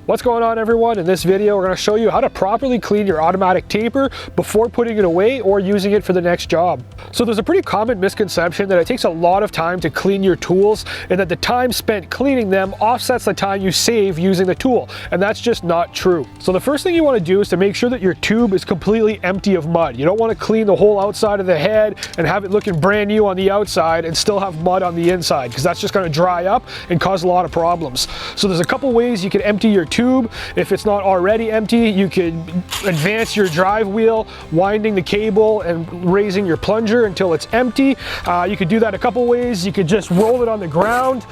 What's going on, everyone? In this video, we're going to show you how to properly clean your automatic taper before putting it away or using it for the next job. So there's a pretty common misconception that it takes a lot of time to clean your tools and that the time spent cleaning them offsets the time you save using the tool, and that's just not true. So the first thing you want to do is to make sure that your tube is completely empty of mud. You don't want to clean the whole outside of the head and have it looking brand new on the outside and still have mud on the inside, because that's just going to dry up and cause a lot of problems. So there's a couple ways you can empty your tube. If it's not already empty, you could advance your drive wheel, winding the cable and raising your plunger until it's empty. You could do that a couple ways. You could just roll it on the ground,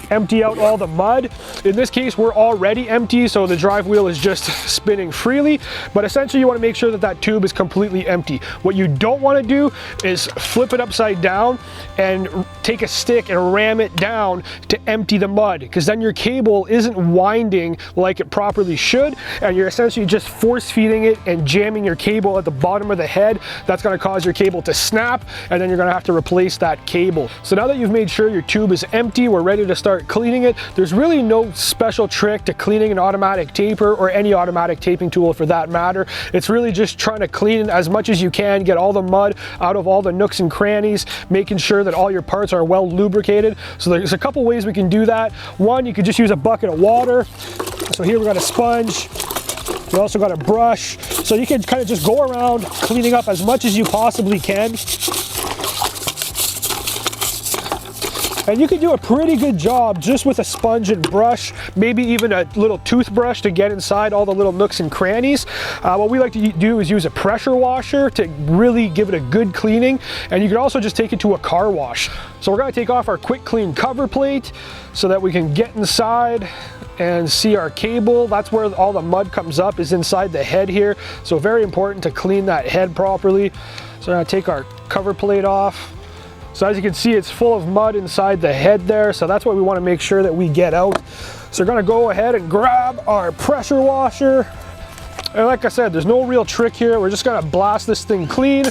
empty out all the mud. In this case, we're already empty, so the drive wheel is just spinning freely, but essentially you want to make sure that that tube is completely empty. What you don't want to do is flip it upside down and take a stick and ram it down to empty the mud, because then your cable isn't winding like it properly should, and you're essentially just force feeding it and jamming your cable at the bottom of the head. That's going to cause your cable to snap, and then you're going to have to replace that cable. So now that you've made sure your tube is empty, we're ready to start cleaning it. There's really no special trick to cleaning an automatic taper, or any automatic taping tool for that matter. It's really just trying to clean as much as you can, get all the mud out of all the nooks and crannies, making sure that all your parts are well lubricated. So there's a couple ways we can do that. One, you could just use a bucket of water. So here we got a sponge, we also got a brush, so you can kind of just go around cleaning up as much as you possibly can. And you can do a pretty good job just with a sponge and brush, maybe even a little toothbrush to get inside all the little nooks and crannies. What we like to do is use a pressure washer to really give it a good cleaning, and you can also just take it to a car wash. So we're going to take off our quick clean cover plate so that we can get inside and see our cable. That's where all the mud comes up, is inside the head here. So very important to clean that head properly. So we're going to take our cover plate off. So as you can see, it's full of mud inside the head there, so that's what we want to make sure that we get out. So we're going to go ahead and grab our pressure washer. And like I said, there's no real trick here. We're just going to blast this thing clean.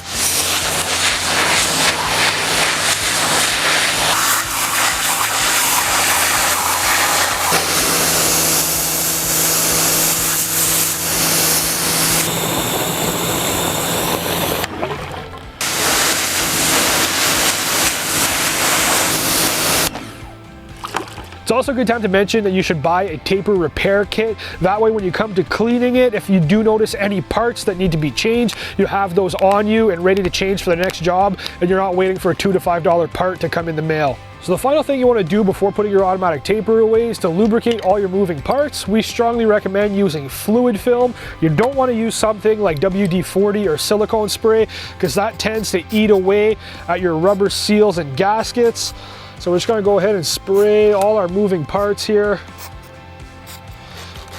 It's also a good time to mention that you should buy a taper repair kit. That way when you come to cleaning it, if you do notice any parts that need to be changed, you have those on you and ready to change for the next job, and you're not waiting for a $2 to $5 part to come in the mail. So the final thing you want to do before putting your automatic taper away is to lubricate all your moving parts. We strongly recommend using fluid film. You don't want to use something like WD-40 or silicone spray, because that tends to eat away at your rubber seals and gaskets. So we're just going to go ahead and spray all our moving parts here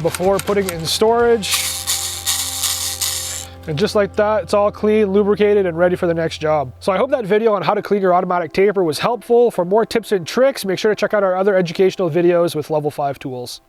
before putting it in storage. And just like that, it's all clean, lubricated, and ready for the next job. So I hope that video on how to clean your automatic taper was helpful. For more tips and tricks, make sure to check out our other educational videos with Level 5 Tools.